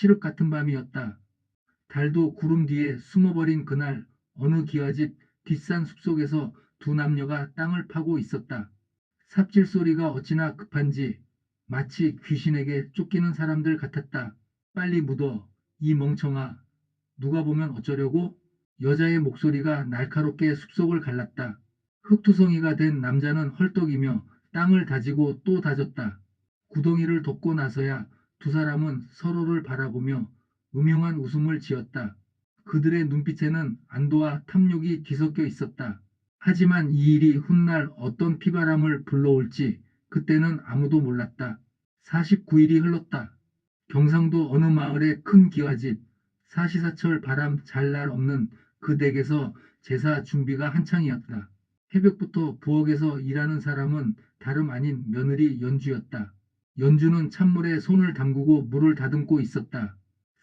칠흑 같은 밤이었다. 달도 구름 뒤에 숨어버린 그날 어느 기와집 뒷산 숲속에서 두 남녀가 땅을 파고 있었다. 삽질 소리가 어찌나 급한지 마치 귀신에게 쫓기는 사람들 같았다. 빨리 묻어, 이 멍청아. 누가 보면 어쩌려고? 여자의 목소리가 날카롭게 숲속을 갈랐다. 흙투성이가 된 남자는 헐떡이며 땅을 다지고 또 다졌다. 구덩이를 덮고 나서야 두 사람은 서로를 바라보며 음흉한 웃음을 지었다. 그들의 눈빛에는 안도와 탐욕이 뒤섞여 있었다. 하지만 이 일이 훗날 어떤 피바람을 불러올지 그때는 아무도 몰랐다. 49일이 흘렀다. 경상도 어느 마을의 큰 기와집, 사시사철 바람 잘 날 없는 그 댁에서 제사 준비가 한창이었다. 새벽부터 부엌에서 일하는 사람은 다름 아닌 며느리 연주였다. 연주는 찬물에 손을 담그고 물을 다듬고 있었다.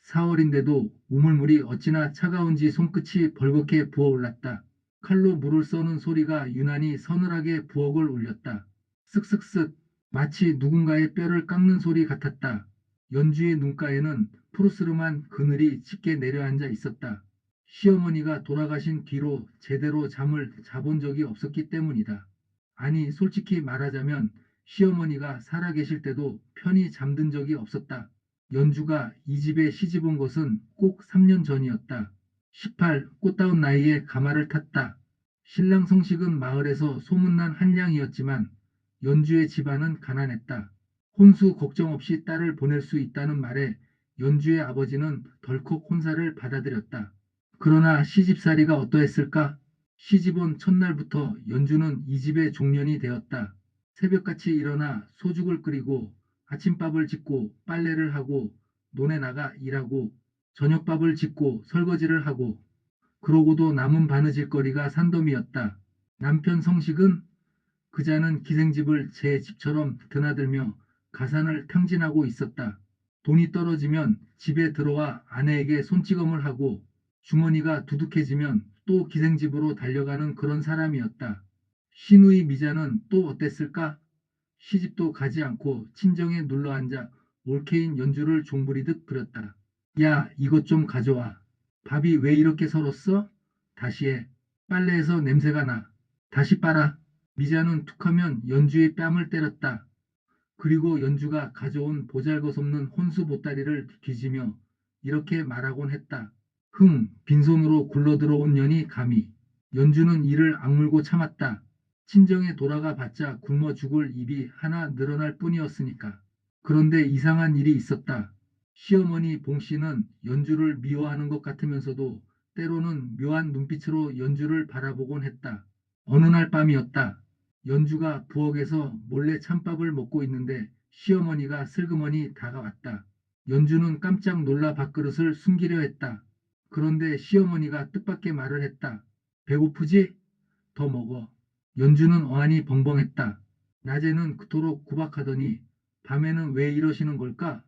4월인데도 우물물이 어찌나 차가운지 손끝이 벌겋게 부어올랐다. 칼로 물을 써는 소리가 유난히 서늘하게 부엌을 울렸다. 쓱쓱쓱 마치 누군가의 뼈를 깎는 소리 같았다. 연주의 눈가에는 푸르스름한 그늘이 짙게 내려앉아 있었다. 시어머니가 돌아가신 뒤로 제대로 잠을 자본 적이 없었기 때문이다. 아니, 솔직히 말하자면 시어머니가 살아계실 때도 편히 잠든 적이 없었다. 연주가 이 집에 시집 온 것은 꼭 3년 전이었다. 18, 꽃다운 나이에 가마를 탔다. 신랑 성식은 마을에서 소문난 한량이었지만 연주의 집안은 가난했다. 혼수 걱정 없이 딸을 보낼 수 있다는 말에 연주의 아버지는 덜컥 혼사를 받아들였다. 그러나 시집살이가 어떠했을까? 시집 온 첫날부터 연주는 이 집의 종년이 되었다. 새벽같이 일어나 소죽을 끓이고 아침밥을 짓고 빨래를 하고 논에 나가 일하고 저녁밥을 짓고 설거지를 하고 그러고도 남은 바느질거리가 산더미였다. 남편 성식은 그자는 기생집을 제 집처럼 드나들며 가산을 탕진하고 있었다. 돈이 떨어지면 집에 들어와 아내에게 손찌검을 하고 주머니가 두둑해지면 또 기생집으로 달려가는 그런 사람이었다. 시누이 미자는 또 어땠을까? 시집도 가지 않고 친정에 눌러앉아 올케인 연주를 종부리듯 부렸다. 야, 이것 좀 가져와. 밥이 왜 이렇게 설었어? 다시 해. 빨래에서 냄새가 나. 다시 빨아. 미자는 툭하면 연주의 뺨을 때렸다. 그리고 연주가 가져온 보잘것없는 혼수 보따리를 뒤지며 이렇게 말하곤 했다. 빈손으로 굴러들어온 년이 감히. 연주는 이를 악물고 참았다. 친정에 돌아가 봤자 굶어 죽을 입이 하나 늘어날 뿐이었으니까. 그런데 이상한 일이 있었다. 시어머니 봉씨는 연주를 미워하는 것 같으면서도 때로는 묘한 눈빛으로 연주를 바라보곤 했다. 어느 날 밤이었다. 연주가 부엌에서 몰래 찬밥을 먹고 있는데 시어머니가 슬그머니 다가왔다. 연주는 깜짝 놀라 밥그릇을 숨기려 했다. 그런데 시어머니가 뜻밖의 말을 했다. 배고프지? 더 먹어. 연주는 어안이 벙벙했다. 낮에는 그토록 구박하더니 밤에는 왜 이러시는 걸까?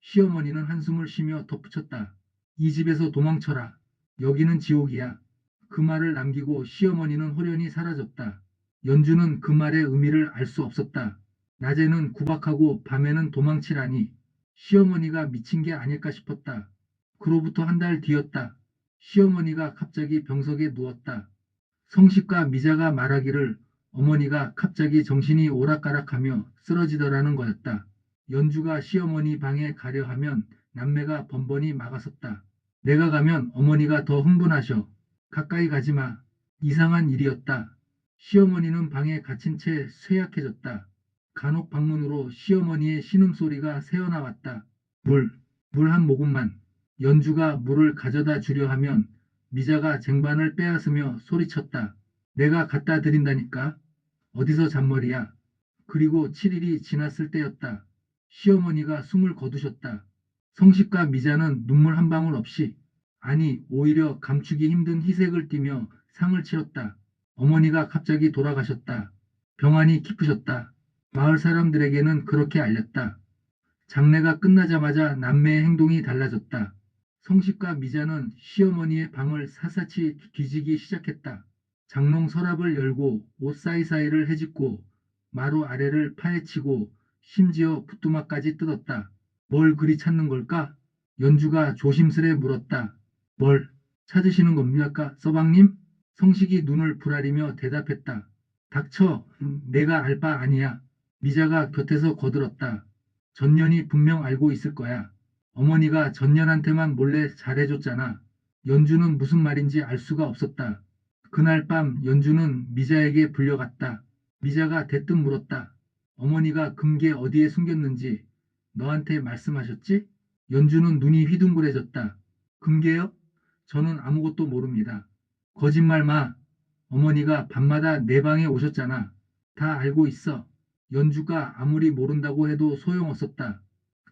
시어머니는 한숨을 쉬며 덧붙였다. 이 집에서 도망쳐라. 여기는 지옥이야. 그 말을 남기고 시어머니는 호련히 사라졌다. 연주는 그 말의 의미를 알 수 없었다. 낮에는 구박하고 밤에는 도망치라니 시어머니가 미친 게 아닐까 싶었다. 그로부터 한 달 뒤였다. 시어머니가 갑자기 병석에 누웠다. 성식과 미자가 말하기를 어머니가 갑자기 정신이 오락가락하며 쓰러지더라는 거였다. 연주가 시어머니 방에 가려 하면 남매가 번번이 막아섰다. 내가 가면 어머니가 더 흥분하셔. 가까이 가지 마. 이상한 일이었다. 시어머니는 방에 갇힌 채 쇠약해졌다. 간혹 방문으로 시어머니의 신음소리가 새어나왔다. 물, 물 한 모금만. 연주가 물을 가져다 주려 하면 미자가 쟁반을 빼앗으며 소리쳤다. 내가 갖다 드린다니까. 어디서 잔머리야. 그리고 7일이 지났을 때였다. 시어머니가 숨을 거두셨다. 성식과 미자는 눈물 한 방울 없이, 아니 오히려 감추기 힘든 희색을 띠며 상을 치렀다. 어머니가 갑자기 돌아가셨다. 병환이 깊으셨다. 마을 사람들에게는 그렇게 알렸다. 장례가 끝나자마자 남매의 행동이 달라졌다. 성식과 미자는 시어머니의 방을 샅샅이 뒤지기 시작했다. 장롱 서랍을 열고 옷 사이사이를 헤집고 마루 아래를 파헤치고 심지어 붓두막까지 뜯었다. 뭘 그리 찾는 걸까? 연주가 조심스레 물었다. 뭘 찾으시는 겁니까, 서방님? 성식이 눈을 부라리며 대답했다. 닥쳐, 내가 알 바 아니야. 미자가 곁에서 거들었다. 전년이 분명 알고 있을 거야. 어머니가 전년한테만 몰래 잘해줬잖아. 연주는 무슨 말인지 알 수가 없었다. 그날 밤 연주는 미자에게 불려갔다. 미자가 대뜸 물었다. 어머니가 금괴 어디에 숨겼는지 너한테 말씀하셨지? 연주는 눈이 휘둥그레졌다. 금괴요? 저는 아무것도 모릅니다. 거짓말 마. 어머니가 밤마다 내 방에 오셨잖아. 다 알고 있어. 연주가 아무리 모른다고 해도 소용없었다.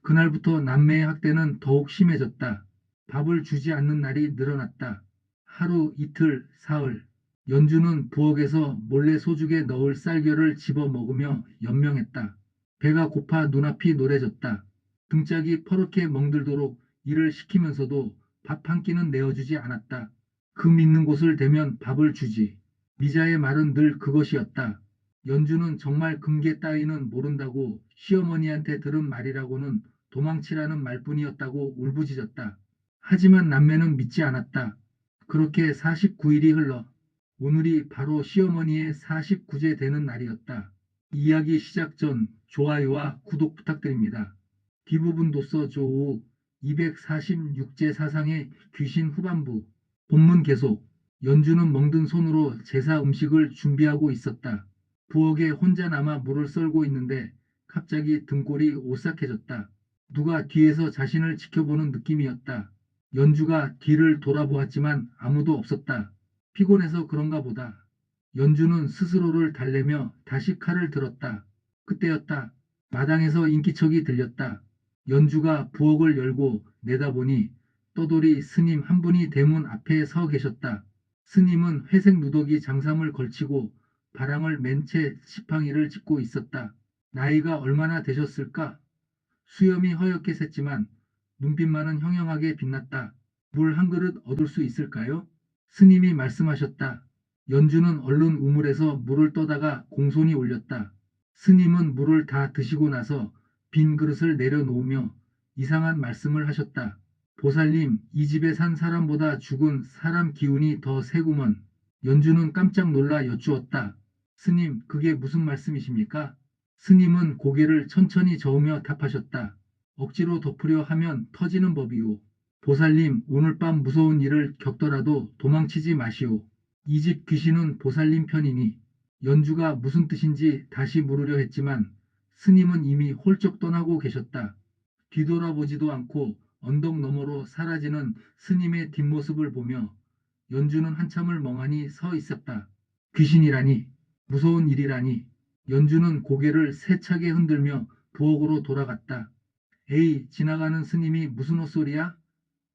그날부터 남매의 학대는 더욱 심해졌다. 밥을 주지 않는 날이 늘어났다. 하루, 이틀, 사흘. 연주는 부엌에서 몰래 소죽에 넣을 쌀겨를 집어 먹으며 연명했다. 배가 고파 눈앞이 노래졌다. 등짝이 퍼렇게 멍들도록 일을 시키면서도 밥 한 끼는 내어주지 않았다. 금 있는 곳을 대면 밥을 주지. 미자의 말은 늘 그것이었다. 연주는 정말 금괴 따위는 모른다고 시어머니한테 들은 말이라고는 도망치라는 말뿐이었다고 울부짖었다. 하지만 남매는 믿지 않았다. 그렇게 49일이 흘러 오늘이 바로 시어머니의 49제 되는 날이었다. 이야기 시작 전 좋아요와 구독 부탁드립니다. 뒷부분도서 조우 246제 사상의 귀신 후반부. 본문 계속. 연주는 멍든 손으로 제사 음식을 준비하고 있었다. 부엌에 혼자 남아 물을 썰고 있는데 갑자기 등골이 오싹해졌다. 누가 뒤에서 자신을 지켜보는 느낌이었다. 연주가 뒤를 돌아보았지만 아무도 없었다. 피곤해서 그런가 보다. 연주는 스스로를 달래며 다시 칼을 들었다. 그때였다. 마당에서 인기척이 들렸다. 연주가 부엌을 열고 내다보니 떠돌이 스님 한 분이 대문 앞에 서 계셨다. 스님은 회색 누더기 장삼을 걸치고 바랑을 맨 채 지팡이를 짚고 있었다. 나이가 얼마나 되셨을까? 수염이 허옇게 샜지만 눈빛만은 형형하게 빛났다. 물 한 그릇 얻을 수 있을까요? 스님이 말씀하셨다. 연주는 얼른 우물에서 물을 떠다가 공손히 올렸다. 스님은 물을 다 드시고 나서 빈 그릇을 내려놓으며 이상한 말씀을 하셨다. 보살님, 이 집에 산 사람보다 죽은 사람 기운이 더 세구먼. 연주는 깜짝 놀라 여쭈었다. 스님, 그게 무슨 말씀이십니까? 스님은 고개를 천천히 저으며 답하셨다. 억지로 덮으려 하면 터지는 법이오. 보살님, 오늘 밤 무서운 일을 겪더라도 도망치지 마시오. 이 집 귀신은 보살님 편이니. 연주가 무슨 뜻인지 다시 물으려 했지만 스님은 이미 홀쩍 떠나고 계셨다. 뒤돌아보지도 않고 언덕 너머로 사라지는 스님의 뒷모습을 보며 연주는 한참을 멍하니 서 있었다. 귀신이라니, 무서운 일이라니. 연주는 고개를 세차게 흔들며 부엌으로 돌아갔다. 에이, 지나가는 스님이 무슨 헛소리야?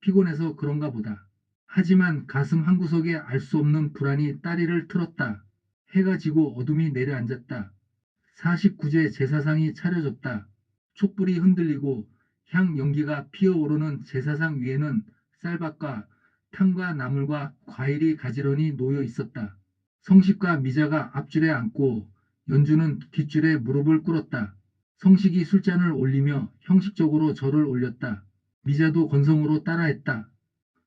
피곤해서 그런가 보다. 하지만 가슴 한구석에 알 수 없는 불안이 따리를 틀었다. 해가 지고 어둠이 내려앉았다. 49제 제사상이 차려졌다. 촛불이 흔들리고 향 연기가 피어오르는 제사상 위에는 쌀밥과 탕과 나물과 과일이 가지런히 놓여 있었다. 성식과 미자가 앞줄에 앉고 연주는 뒷줄에 무릎을 꿇었다. 성식이 술잔을 올리며 형식적으로 절을 올렸다. 미자도 건성으로 따라했다.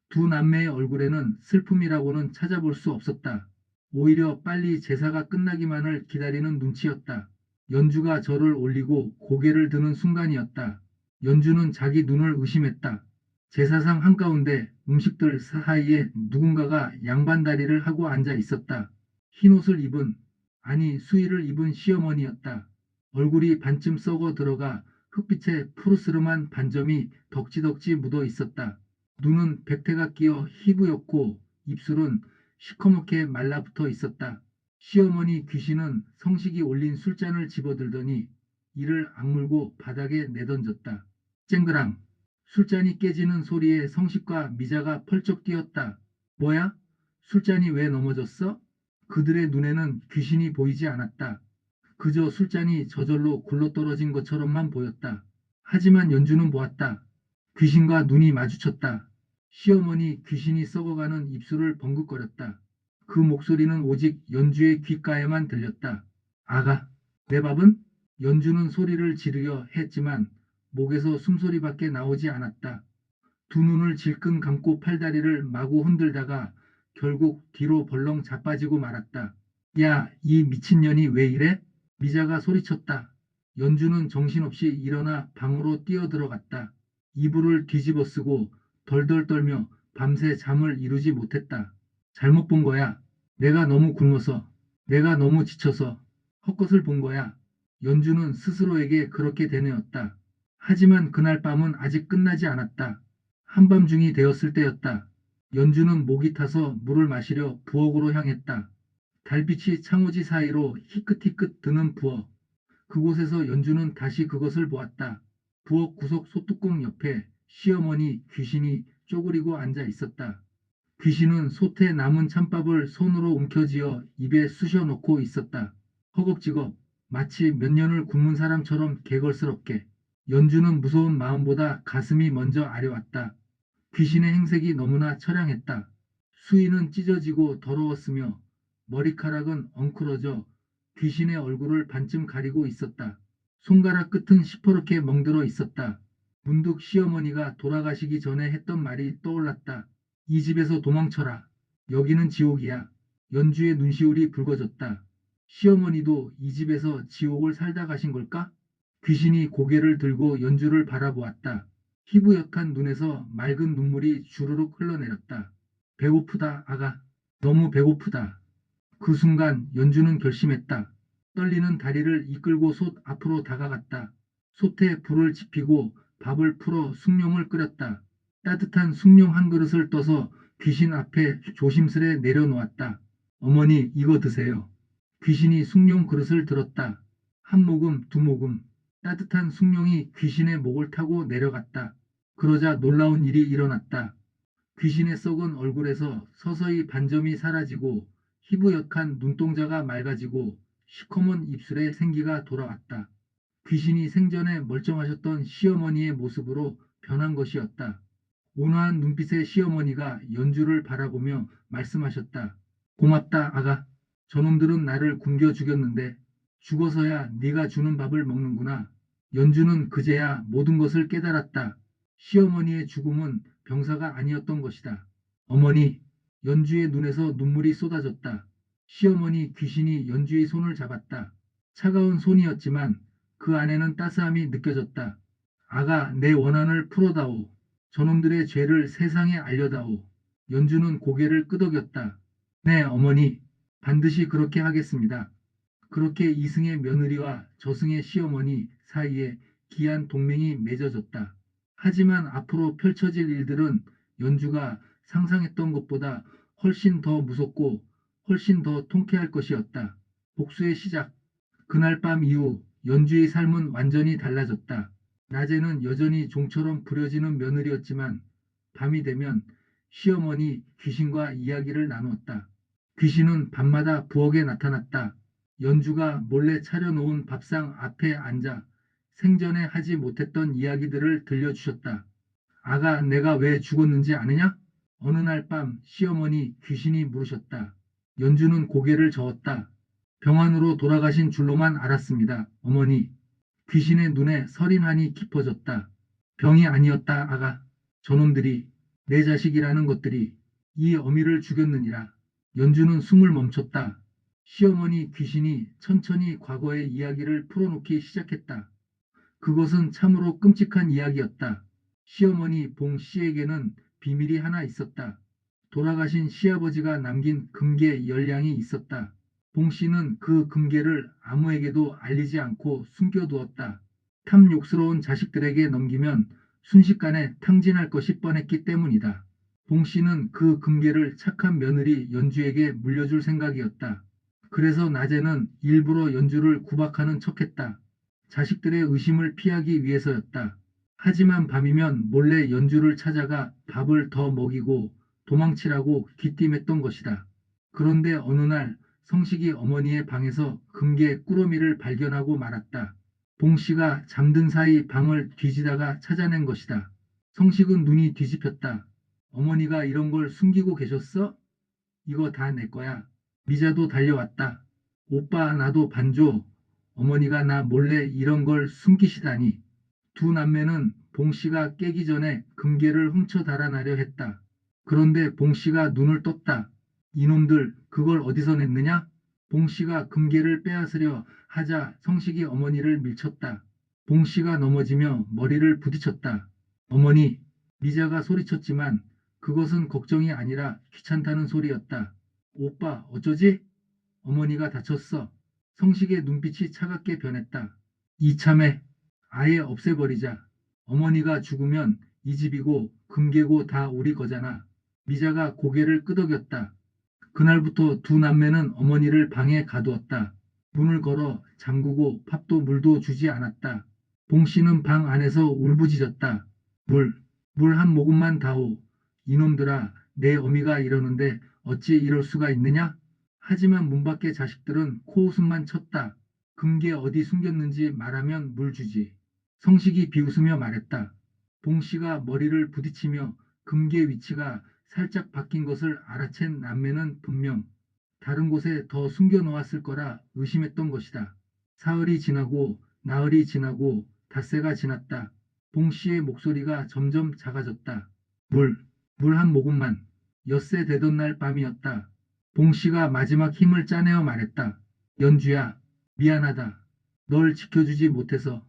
두 남매의 얼굴에는 슬픔이라고는 찾아볼 수 없었다. 오히려 빨리 제사가 끝나기만을 기다리는 눈치였다. 연주가 절을 올리고 고개를 드는 순간이었다. 연주는 자기 눈을 의심했다. 제사상 한가운데 음식들 사이에 누군가가 양반다리를 하고 앉아 있었다. 흰옷을 입은, 아니 수의를 입은 시어머니였다. 얼굴이 반쯤 썩어 들어가 흑빛에 푸르스름한 반점이 덕지덕지 묻어 있었다. 눈은 백태가 끼어 희부였고 입술은 시커멓게 말라붙어 있었다. 시어머니 귀신은 성식이 올린 술잔을 집어들더니 이를 악물고 바닥에 내던졌다. 쨍그랑. 술잔이 깨지는 소리에 성식과 미자가 펄쩍 뛰었다. 뭐야? 술잔이 왜 넘어졌어? 그들의 눈에는 귀신이 보이지 않았다. 그저 술잔이 저절로 굴러떨어진 것처럼만 보였다. 하지만 연주는 보았다. 귀신과 눈이 마주쳤다. 시어머니 귀신이 썩어가는 입술을 번긋거렸다. 그 목소리는 오직 연주의 귓가에만 들렸다. 아가, 내 밥은? 연주는 소리를 지르려 했지만 목에서 숨소리밖에 나오지 않았다. 두 눈을 질끈 감고 팔다리를 마구 흔들다가 결국 뒤로 벌렁 자빠지고 말았다. 야, 이 미친년이 왜 이래? 미자가 소리쳤다. 연주는 정신없이 일어나 방으로 뛰어들어갔다. 이불을 뒤집어 쓰고 덜덜 떨며 밤새 잠을 이루지 못했다. 잘못 본 거야. 내가 너무 굶어서, 내가 너무 지쳐서 헛것을 본 거야. 연주는 스스로에게 그렇게 되뇌었다. 하지만 그날 밤은 아직 끝나지 않았다. 한밤중이 되었을 때였다. 연주는 목이 타서 물을 마시려 부엌으로 향했다. 달빛이 창호지 사이로 희끗희끗 드는 부엌. 그곳에서 연주는 다시 그것을 보았다. 부엌 구석 소뚜껑 옆에 시어머니 귀신이 쪼그리고 앉아 있었다. 귀신은 솥에 남은 찬밥을 손으로 움켜쥐어 입에 쑤셔 넣고 있었다. 허겁지겁 마치 몇 년을 굶은 사람처럼 개걸스럽게. 연주는 무서운 마음보다 가슴이 먼저 아려왔다. 귀신의 행색이 너무나 처량했다. 수의는 찢어지고 더러웠으며 머리카락은 엉클어져 귀신의 얼굴을 반쯤 가리고 있었다. 손가락 끝은 시퍼렇게 멍들어 있었다. 문득 시어머니가 돌아가시기 전에 했던 말이 떠올랐다. 이 집에서 도망쳐라. 여기는 지옥이야. 연주의 눈시울이 붉어졌다. 시어머니도 이 집에서 지옥을 살다 가신 걸까? 귀신이 고개를 들고 연주를 바라보았다. 희부역한 눈에서 맑은 눈물이 주르륵 흘러내렸다. 배고프다, 아가. 너무 배고프다. 그 순간 연주는 결심했다. 떨리는 다리를 이끌고 솥 앞으로 다가갔다. 솥에 불을 지피고 밥을 풀어 숭늉을 끓였다. 따뜻한 숭늉 한 그릇을 떠서 귀신 앞에 조심스레 내려놓았다. 어머니, 이거 드세요. 귀신이 숭늉 그릇을 들었다. 한 모금, 두 모금. 따뜻한 숭늉이 귀신의 목을 타고 내려갔다. 그러자 놀라운 일이 일어났다. 귀신의 썩은 얼굴에서 서서히 반점이 사라지고 희부역한 눈동자가 맑아지고 시커먼 입술에 생기가 돌아왔다. 귀신이 생전에 멀쩡하셨던 시어머니의 모습으로 변한 것이었다. 온화한 눈빛의 시어머니가 연주를 바라보며 말씀하셨다. 고맙다, 아가. 저놈들은 나를 굶겨 죽였는데 죽어서야 네가 주는 밥을 먹는구나. 연주는 그제야 모든 것을 깨달았다. 시어머니의 죽음은 병사가 아니었던 것이다. 어머니, 연주의 눈에서 눈물이 쏟아졌다. 시어머니 귀신이 연주의 손을 잡았다. 차가운 손이었지만 그 안에는 따스함이 느껴졌다. 아가, 내 원한을 풀어다오. 저놈들의 죄를 세상에 알려다오. 연주는 고개를 끄덕였다. 네, 어머니. 반드시 그렇게 하겠습니다. 그렇게 이승의 며느리와 저승의 시어머니 사이에 기한 동맹이 맺어졌다. 하지만 앞으로 펼쳐질 일들은 연주가 상상했던 것보다 훨씬 더 무섭고 훨씬 더 통쾌할 것이었다. 복수의 시작. 그날 밤 이후 연주의 삶은 완전히 달라졌다. 낮에는 여전히 종처럼 부려지는 며느리였지만 밤이 되면 시어머니 귀신과 이야기를 나누었다. 귀신은 밤마다 부엌에 나타났다. 연주가 몰래 차려놓은 밥상 앞에 앉아 생전에 하지 못했던 이야기들을 들려주셨다. 아가, 내가 왜 죽었는지 아느냐? 어느 날 밤 시어머니 귀신이 물으셨다. 연주는 고개를 저었다. 병환으로 돌아가신 줄로만 알았습니다, 어머니. 귀신의 눈에 서린한이 깊어졌다. 병이 아니었다, 아가. 저놈들이, 내 자식이라는 것들이 이 어미를 죽였느니라. 연주는 숨을 멈췄다. 시어머니 귀신이 천천히 과거의 이야기를 풀어놓기 시작했다. 그것은 참으로 끔찍한 이야기였다. 시어머니 봉 씨에게는 비밀이 하나 있었다. 돌아가신 시아버지가 남긴 금괴 열량이 있었다. 봉 씨는 그 금괴를 아무에게도 알리지 않고 숨겨두었다. 탐욕스러운 자식들에게 넘기면 순식간에 탕진할 것이 뻔했기 때문이다. 봉 씨는 그 금괴를 착한 며느리 연주에게 물려줄 생각이었다. 그래서 낮에는 일부러 연주를 구박하는 척했다. 자식들의 의심을 피하기 위해서였다. 하지만 밤이면 몰래 연주를 찾아가 밥을 더 먹이고 도망치라고 귀띔했던 것이다. 그런데 어느 날 성식이 어머니의 방에서 금괴 꾸러미를 발견하고 말았다. 봉 씨가 잠든 사이 방을 뒤지다가 찾아낸 것이다. 성식은 눈이 뒤집혔다. 어머니가 이런 걸 숨기고 계셨어? 이거 다 내 거야. 미자도 달려왔다. 오빠, 나도 반 줘. 어머니가 나 몰래 이런 걸 숨기시다니. 두 남매는 봉씨가 깨기 전에 금괴를 훔쳐 달아나려 했다. 그런데 봉씨가 눈을 떴다. 이놈들 그걸 어디서 냈느냐? 봉씨가 금괴를 빼앗으려 하자 성식이 어머니를 밀쳤다. 봉씨가 넘어지며 머리를 부딪혔다. 어머니, 미자가 소리쳤지만 그것은 걱정이 아니라 귀찮다는 소리였다. 오빠, 어쩌지? 어머니가 다쳤어. 성식의 눈빛이 차갑게 변했다. 이참에 아예 없애버리자. 어머니가 죽으면 이 집이고 금괴고 다 우리 거잖아. 미자가 고개를 끄덕였다. 그날부터 두 남매는 어머니를 방에 가두었다. 문을 걸어 잠그고 밥도 물도 주지 않았다. 봉씨는 방 안에서 울부짖었다. 물 한 모금만 다오. 이놈들아, 내 어미가 이러는데 어찌 이럴 수가 있느냐? 하지만 문 밖의 자식들은 코웃음만 쳤다. 금괴 어디 숨겼는지 말하면 물 주지. 성식이 비웃으며 말했다. 봉씨가 머리를 부딪히며 금괴 위치가 살짝 바뀐 것을 알아챈 남매는 분명 다른 곳에 더 숨겨놓았을 거라 의심했던 것이다. 사흘이 지나고 나흘이 지나고 닷새가 지났다. 봉씨의 목소리가 점점 작아졌다. 물 한 모금만. 엿새 되던 날 밤이었다. 봉씨가 마지막 힘을 짜내어 말했다. 연주야, 미안하다. 널 지켜주지 못해서.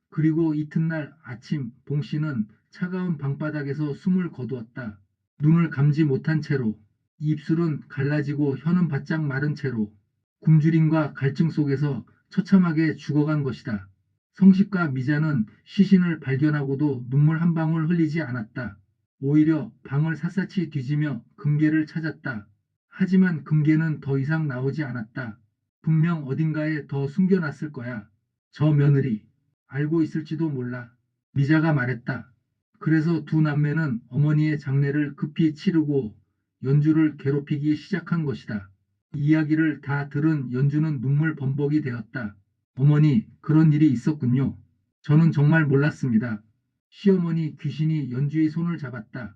그리고 이튿날 아침 봉씨는 차가운 방바닥에서 숨을 거두었다. 눈을 감지 못한 채로, 입술은 갈라지고 혀는 바짝 마른 채로 굶주림과 갈증 속에서 처참하게 죽어간 것이다. 성식과 미자는 시신을 발견하고도 눈물 한 방울 흘리지 않았다. 오히려 방을 샅샅이 뒤지며 금괴를 찾았다. 하지만 금괴는 더 이상 나오지 않았다. 분명 어딘가에 더 숨겨놨을 거야. 저 며느리 알고 있을지도 몰라. 미자가 말했다. 그래서 두 남매는 어머니의 장례를 급히 치르고 연주를 괴롭히기 시작한 것이다. 이야기를 다 들은 연주는 눈물 범벅이 되었다. 어머니, 그런 일이 있었군요. 저는 정말 몰랐습니다. 시어머니 귀신이 연주의 손을 잡았다.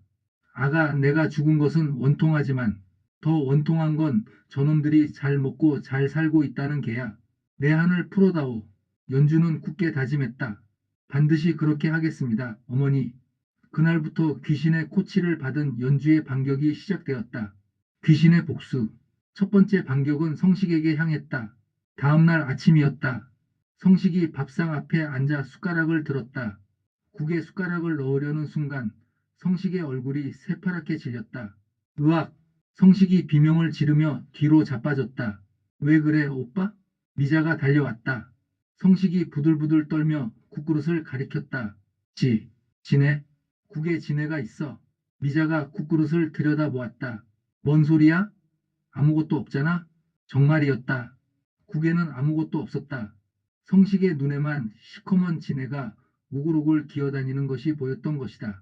아가, 내가 죽은 것은 원통하지만 더 원통한 건 저놈들이 잘 먹고 잘 살고 있다는 게야. 내 한을 풀어다오. 연주는 굳게 다짐했다. 반드시 그렇게 하겠습니다, 어머니. 그날부터 귀신의 코치를 받은 연주의 반격이 시작되었다. 귀신의 복수. 첫 번째 반격은 성식에게 향했다. 다음날 아침이었다. 성식이 밥상 앞에 앉아 숟가락을 들었다. 국에 숟가락을 넣으려는 순간 성식의 얼굴이 새파랗게 질렸다. 으악! 성식이 비명을 지르며 뒤로 자빠졌다. 왜 그래, 오빠? 미자가 달려왔다. 성식이 부들부들 떨며 국그릇을 가리켰다. 지네? 국에 지네가 있어. 미자가 국그릇을 들여다보았다. 뭔 소리야? 아무것도 없잖아? 정말이었다. 국에는 아무것도 없었다. 성식의 눈에만 시커먼 지네가 우글우글 기어다니는 것이 보였던 것이다.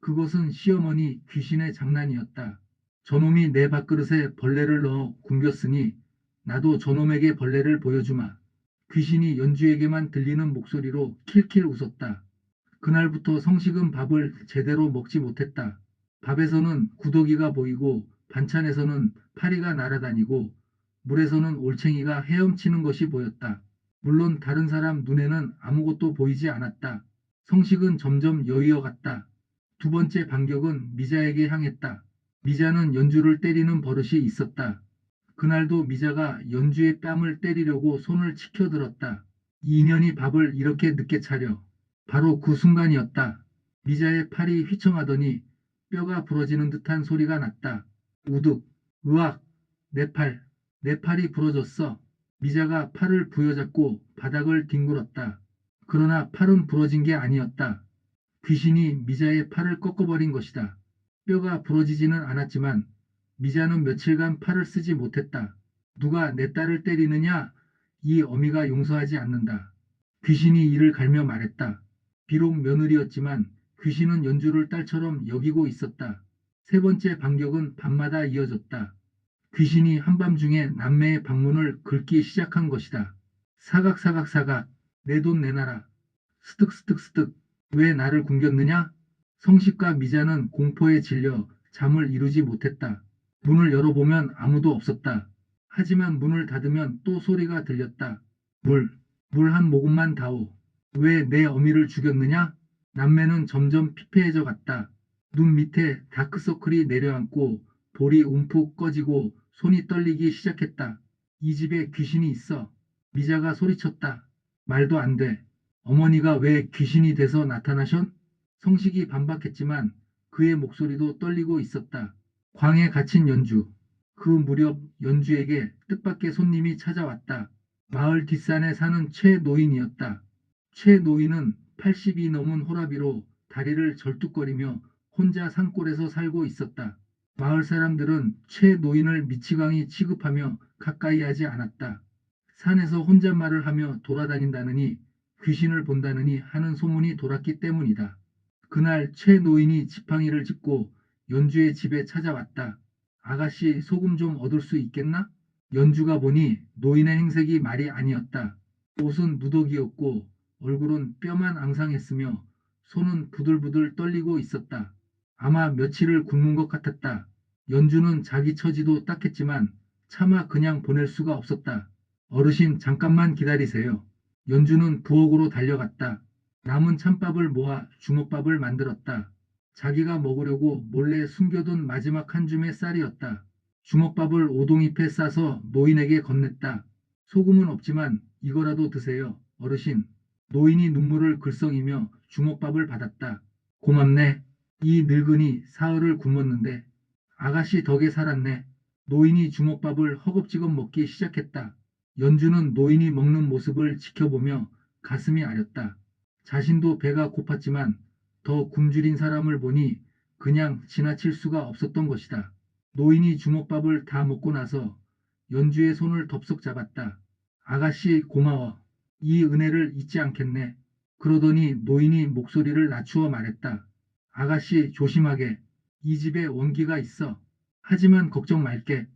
그것은 시어머니 귀신의 장난이었다. 저놈이 내 밥그릇에 벌레를 넣어 굶겼으니 나도 저놈에게 벌레를 보여주마. 귀신이 연주에게만 들리는 목소리로 킬킬 웃었다. 그날부터 성식은 밥을 제대로 먹지 못했다. 밥에서는 구더기가 보이고 반찬에서는 파리가 날아다니고 물에서는 올챙이가 헤엄치는 것이 보였다. 물론 다른 사람 눈에는 아무것도 보이지 않았다. 성식은 점점 여의어갔다. 두 번째 반격은 미자에게 향했다. 미자는 연주를 때리는 버릇이 있었다. 그날도 미자가 연주의 뺨을 때리려고 손을 치켜들었다. 이 인연이 밥을 이렇게 늦게 차려. 바로 그 순간이었다. 미자의 팔이 휘청하더니 뼈가 부러지는 듯한 소리가 났다. 우득, 으악, 내 팔이 부러졌어. 미자가 팔을 부여잡고 바닥을 뒹굴었다. 그러나 팔은 부러진 게 아니었다. 귀신이 미자의 팔을 꺾어버린 것이다. 뼈가 부러지지는 않았지만 미자는 며칠간 팔을 쓰지 못했다. 누가 내 딸을 때리느냐? 이 어미가 용서하지 않는다. 귀신이 이를 갈며 말했다. 비록 며느리였지만 귀신은 연주를 딸처럼 여기고 있었다. 세 번째 반격은 밤마다 이어졌다. 귀신이 한밤중에 남매의 방문을 긁기 시작한 것이다. 사각사각사각, 내 돈 내놔라. 스득스득스득, 왜 나를 굶겼느냐? 성식과 미자는 공포에 질려 잠을 이루지 못했다. 문을 열어보면 아무도 없었다. 하지만 문을 닫으면 또 소리가 들렸다. 물 한 모금만 다오. 왜 내 어미를 죽였느냐? 남매는 점점 피폐해져 갔다. 눈 밑에 다크서클이 내려앉고 볼이 움푹 꺼지고 손이 떨리기 시작했다. 이 집에 귀신이 있어. 미자가 소리쳤다. 말도 안 돼. 어머니가 왜 귀신이 돼서 나타나션? 성식이 반박했지만 그의 목소리도 떨리고 있었다. 광에 갇힌 연주. 그 무렵 연주에게 뜻밖의 손님이 찾아왔다. 마을 뒷산에 사는 최 노인이었다. 최 노인은 80이 넘은 호라비로 다리를 절뚝거리며 혼자 산골에서 살고 있었다. 마을 사람들은 최 노인을 미치광이 취급하며 가까이 하지 않았다. 산에서 혼잣말을 하며 돌아다닌다느니 귀신을 본다느니 하는 소문이 돌았기 때문이다. 그날 최 노인이 지팡이를 짚고 연주의 집에 찾아왔다. 아가씨 소금 좀 얻을 수 있겠나? 연주가 보니 노인의 행색이 말이 아니었다. 옷은 누더기였고 얼굴은 뼈만 앙상했으며 손은 부들부들 떨리고 있었다. 아마 며칠을 굶은 것 같았다. 연주는 자기 처지도 딱했지만 차마 그냥 보낼 수가 없었다. 어르신 잠깐만 기다리세요. 연주는 부엌으로 달려갔다. 남은 찬밥을 모아 주먹밥을 만들었다. 자기가 먹으려고 몰래 숨겨둔 마지막 한 줌의 쌀이었다. 주먹밥을 오동잎에 싸서 노인에게 건넸다. 소금은 없지만 이거라도 드세요, 어르신. 노인이 눈물을 글썽이며 주먹밥을 받았다. 고맙네. 이 늙은이 사흘을 굶었는데 아가씨 덕에 살았네. 노인이 주먹밥을 허겁지겁 먹기 시작했다. 연주는 노인이 먹는 모습을 지켜보며 가슴이 아렸다. 자신도 배가 고팠지만 더 굶주린 사람을 보니 그냥 지나칠 수가 없었던 것이다. 노인이 주먹밥을 다 먹고 나서 연주의 손을 덥석 잡았다. 아가씨 고마워. 이 은혜를 잊지 않겠네. 그러더니 노인이 목소리를 낮추어 말했다. 아가씨 조심하게. 이 집에 원기가 있어. 하지만 걱정 말게.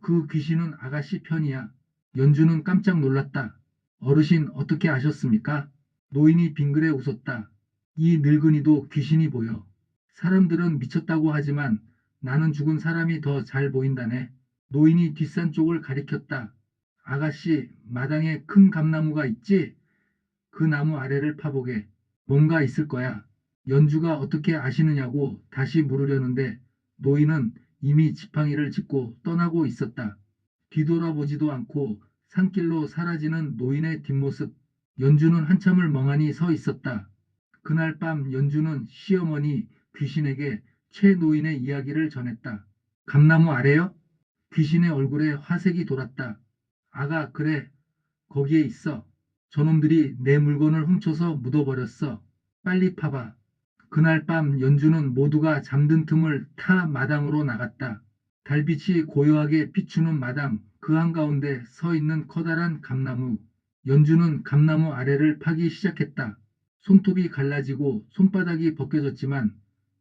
그 귀신은 아가씨 편이야. 연주는 깜짝 놀랐다. 어르신 어떻게 아셨습니까? 노인이 빙그레 웃었다. 이 늙은이도 귀신이 보여. 사람들은 미쳤다고 하지만 나는 죽은 사람이 더 잘 보인다네. 노인이 뒷산 쪽을 가리켰다. 아가씨, 마당에 큰 감나무가 있지? 그 나무 아래를 파보게. 뭔가 있을 거야. 연주가 어떻게 아시느냐고 다시 물으려는데 노인은 이미 지팡이를 짚고 떠나고 있었다. 뒤돌아보지도 않고 산길로 사라지는 노인의 뒷모습. 연주는 한참을 멍하니 서 있었다. 그날 밤 연주는 시어머니 귀신에게 최 노인의 이야기를 전했다. 감나무 아래요? 귀신의 얼굴에 화색이 돌았다. 아가, 그래. 거기에 있어. 저놈들이 내 물건을 훔쳐서 묻어버렸어. 빨리 파봐. 그날 밤 연주는 모두가 잠든 틈을 타 마당으로 나갔다. 달빛이 고요하게 비추는 마당 그 한가운데 서 있는 커다란 감나무. 연주는 감나무 아래를 파기 시작했다. 손톱이 갈라지고 손바닥이 벗겨졌지만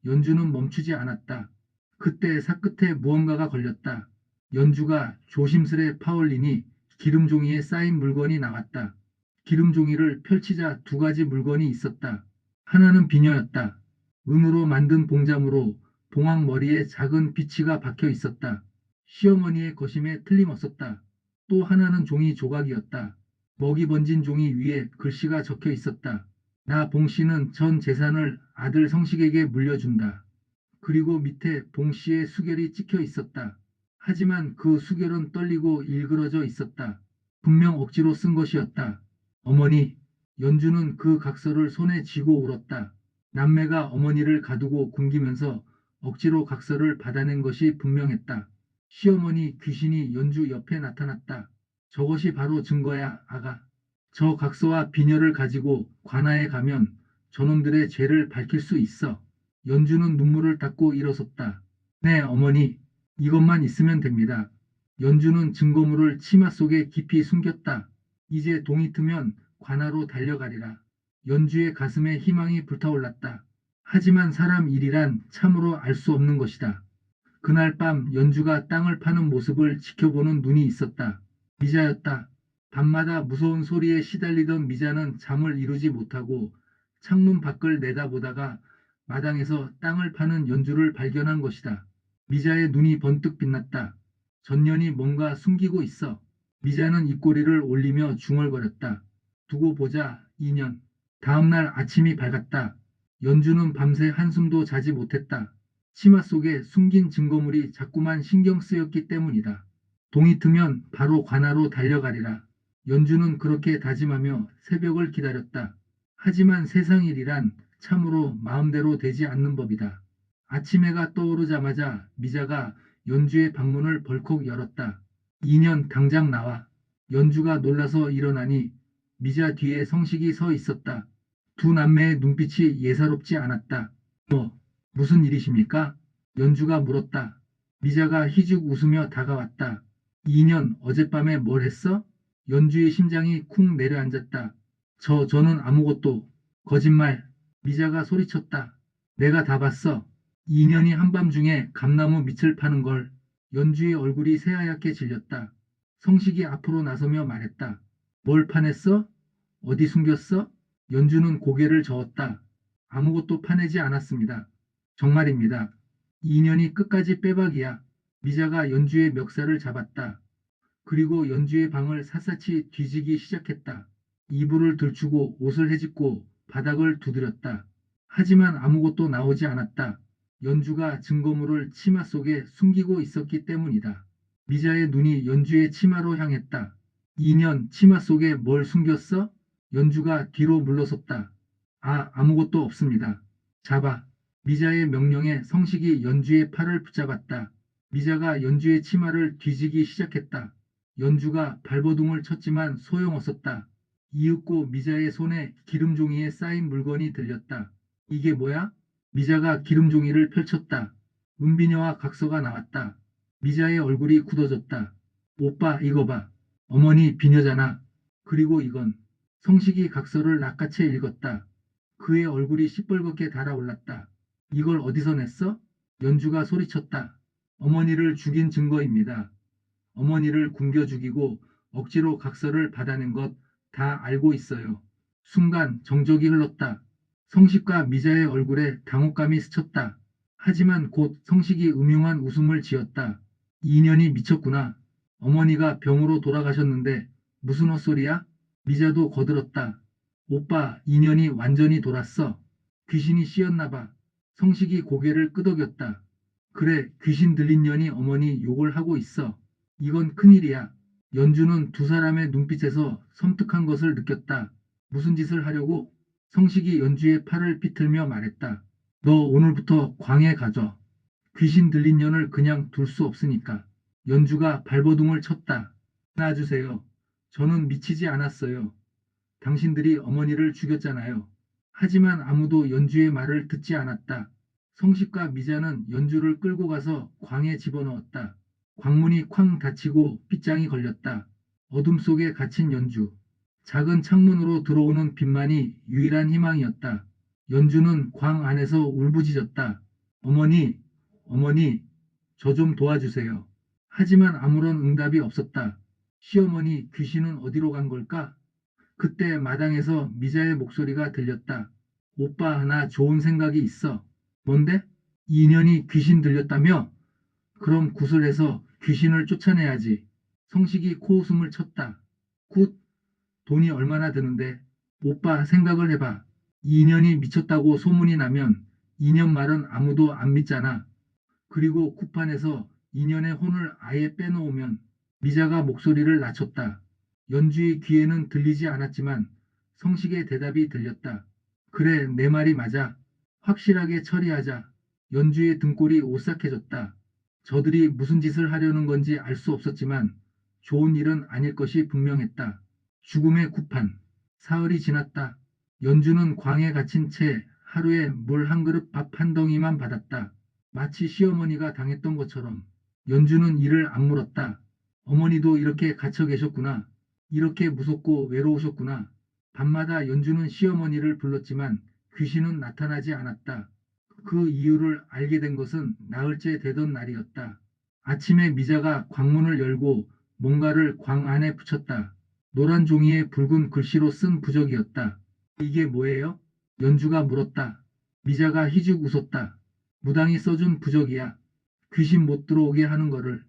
연주는 멈추지 않았다. 그때 사끝에 무언가가 걸렸다. 연주가 조심스레 파올리니 기름종이에 쌓인 물건이 나왔다. 기름종이를 펼치자 두 가지 물건이 있었다. 하나는 비녀였다. 은으로 만든 봉자무로 봉황 머리에 작은 비치가 박혀 있었다. 시어머니의 거심에 틀림없었다. 또 하나는 종이 조각이었다. 먹이 번진 종이 위에 글씨가 적혀 있었다. 나 봉씨는 전 재산을 아들 성식에게 물려준다. 그리고 밑에 봉씨의 수결이 찍혀 있었다. 하지만 그 수결은 떨리고 일그러져 있었다. 분명 억지로 쓴 것이었다. 어머니, 연주는 그 각서를 손에 쥐고 울었다. 남매가 어머니를 가두고 굶기면서 억지로 각서를 받아낸 것이 분명했다. 시어머니 귀신이 연주 옆에 나타났다. 저것이 바로 증거야, 아가. 저 각서와 비녀를 가지고 관아에 가면 저놈들의 죄를 밝힐 수 있어. 연주는 눈물을 닦고 일어섰다. 네, 어머니. 이것만 있으면 됩니다. 연주는 증거물을 치마 속에 깊이 숨겼다. 이제 동이 트면 관아로 달려가리라. 연주의 가슴에 희망이 불타올랐다. 하지만 사람 일이란 참으로 알 수 없는 것이다. 그날 밤 연주가 땅을 파는 모습을 지켜보는 눈이 있었다. 미자였다. 밤마다 무서운 소리에 시달리던 미자는 잠을 이루지 못하고 창문 밖을 내다보다가 마당에서 땅을 파는 연주를 발견한 것이다. 미자의 눈이 번뜩 빛났다. 전년이 뭔가 숨기고 있어. 미자는 입꼬리를 올리며 중얼거렸다. 두고 보자, 2년. 다음날 아침이 밝았다. 연주는 밤새 한숨도 자지 못했다. 치마 속에 숨긴 증거물이 자꾸만 신경 쓰였기 때문이다. 동이 트면 바로 관하로 달려가리라. 연주는 그렇게 다짐하며 새벽을 기다렸다. 하지만 세상 일이란 참으로 마음대로 되지 않는 법이다. 아침 해가 떠오르자마자 미자가 연주의 방문을 벌컥 열었다. 2년 당장 나와. 연주가 놀라서 일어나니 미자 뒤에 성식이 서 있었다. 두 남매의 눈빛이 예사롭지 않았다. 무슨 일이십니까? 연주가 물었다. 미자가 희죽 웃으며 다가왔다. 2년 어젯밤에 뭘 했어? 연주의 심장이 쿵 내려앉았다. 저는 아무것도. 거짓말. 미자가 소리쳤다. 내가 다 봤어. 2년이 한밤중에 감나무 밑을 파는 걸. 연주의 얼굴이 새하얗게 질렸다. 성식이 앞으로 나서며 말했다. 뭘 파냈어? 어디 숨겼어? 연주는 고개를 저었다. 아무것도 파내지 않았습니다. 정말입니다. 2년이 끝까지 빼박이야. 미자가 연주의 멱살을 잡았다. 그리고 연주의 방을 샅샅이 뒤지기 시작했다. 이불을 들추고 옷을 헤집고 바닥을 두드렸다. 하지만 아무것도 나오지 않았다. 연주가 증거물을 치마 속에 숨기고 있었기 때문이다. 미자의 눈이 연주의 치마로 향했다. 2년 치마 속에 뭘 숨겼어? 연주가 뒤로 물러섰다. 아무것도 없습니다. 잡아. 미자의 명령에 성식이 연주의 팔을 붙잡았다. 미자가 연주의 치마를 뒤지기 시작했다. 연주가 발버둥을 쳤지만 소용없었다. 이윽고 미자의 손에 기름종이에 쌓인 물건이 들렸다. 이게 뭐야? 미자가 기름종이를 펼쳤다. 은비녀와 각서가 나왔다. 미자의 얼굴이 굳어졌다. 오빠 이거 봐. 어머니 비녀잖아. 그리고 이건 성식이 각서를 낚아채 읽었다. 그의 얼굴이 시뻘겋게 달아올랐다. 이걸 어디서 냈어? 연주가 소리쳤다. 어머니를 죽인 증거입니다. 어머니를 굶겨 죽이고 억지로 각서를 받아낸 것 다 알고 있어요. 순간 정적이 흘렀다. 성식과 미자의 얼굴에 당혹감이 스쳤다. 하지만 곧 성식이 음흉한 웃음을 지었다. 2년이 미쳤구나. 어머니가 병으로 돌아가셨는데 무슨 헛소리야? 미자도 거들었다. 오빠 2년이 완전히 돌았어. 귀신이 씌었나 봐. 성식이 고개를 끄덕였다. 그래 귀신 들린 년이 어머니 욕을 하고 있어. 이건 큰일이야. 연주는 두 사람의 눈빛에서 섬뜩한 것을 느꼈다. 무슨 짓을 하려고? 성식이 연주의 팔을 비틀며 말했다. 너 오늘부터 광에 가져. 귀신 들린 년을 그냥 둘 수 없으니까. 연주가 발버둥을 쳤다. 놔주세요. 저는 미치지 않았어요. 당신들이 어머니를 죽였잖아요. 하지만 아무도 연주의 말을 듣지 않았다. 성식과 미자는 연주를 끌고 가서 광에 집어넣었다. 광문이 쾅 닫히고 빗장이 걸렸다. 어둠 속에 갇힌 연주. 작은 창문으로 들어오는 빛만이 유일한 희망이었다. 연주는 광 안에서 울부짖었다. 어머니, 어머니, 저 좀 도와주세요. 하지만 아무런 응답이 없었다. 시어머니, 귀신은 어디로 간 걸까? 그때 마당에서 미자의 목소리가 들렸다. 오빠, 나 좋은 생각이 있어. 뭔데? 2년이 귀신 들렸다며? 그럼 구슬해서 귀신을 쫓아내야지. 성식이 코웃음을 쳤다. 굿, 돈이 얼마나 드는데? 오빠 생각을 해봐. 2년이 미쳤다고 소문이 나면 2년 말은 아무도 안 믿잖아. 그리고 쿠판에서 2년의 혼을 아예 빼놓으면. 미자가 목소리를 낮췄다. 연주의 귀에는 들리지 않았지만 성식의 대답이 들렸다. 그래, 내 말이 맞아. 확실하게 처리하자. 연주의 등골이 오싹해졌다. 저들이 무슨 짓을 하려는 건지 알 수 없었지만 좋은 일은 아닐 것이 분명했다. 죽음의 구판. 사흘이 지났다. 연주는 광에 갇힌 채 하루에 물 한 그릇 밥 한 덩이만 받았다. 마치 시어머니가 당했던 것처럼. 연주는 이를 악물었다. 어머니도 이렇게 갇혀 계셨구나. 이렇게 무섭고 외로우셨구나. 밤마다 연주는 시어머니를 불렀지만 귀신은 나타나지 않았다. 그 이유를 알게 된 것은 나흘째 되던 날이었다. 아침에 미자가 광문을 열고 뭔가를 광 안에 붙였다. 노란 종이에 붉은 글씨로 쓴 부적이었다. 이게 뭐예요? 연주가 물었다. 미자가 희죽 웃었다. 무당이 써준 부적이야. 귀신 못 들어오게 하는 거를.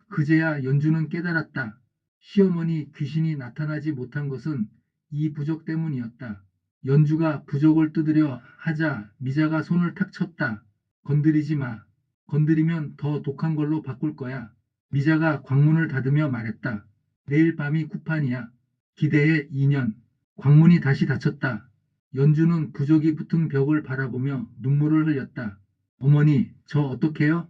그제야 연주는 깨달았다. 시어머니 귀신이 나타나지 못한 것은 이 부적 때문이었다. 연주가 부적을 뜯으려 하자 미자가 손을 탁 쳤다. 건드리지 마. 건드리면 더 독한 걸로 바꿀 거야. 미자가 광문을 닫으며 말했다. 내일 밤이 쿠판이야. 기대해 2년. 광문이 다시 닫혔다. 연주는 부적이 붙은 벽을 바라보며 눈물을 흘렸다. 어머니, 저 어떡해요?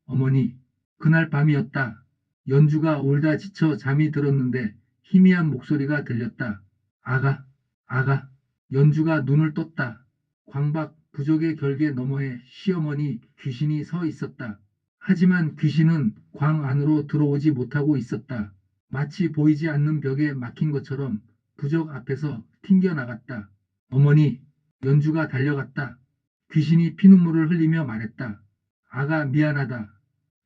어머니, 그날 밤이었다. 연주가 울다 지쳐 잠이 들었는데 희미한 목소리가 들렸다. 아가, 아가. 연주가 눈을 떴다. 광박 부적의 결계 너머에 시어머니 귀신이 서 있었다. 하지만 귀신은 광 안으로 들어오지 못하고 있었다. 마치 보이지 않는 벽에 막힌 것처럼 부적 앞에서 튕겨나갔다. 어머니, 연주가 달려갔다. 귀신이 피눈물을 흘리며 말했다. 아가 미안하다.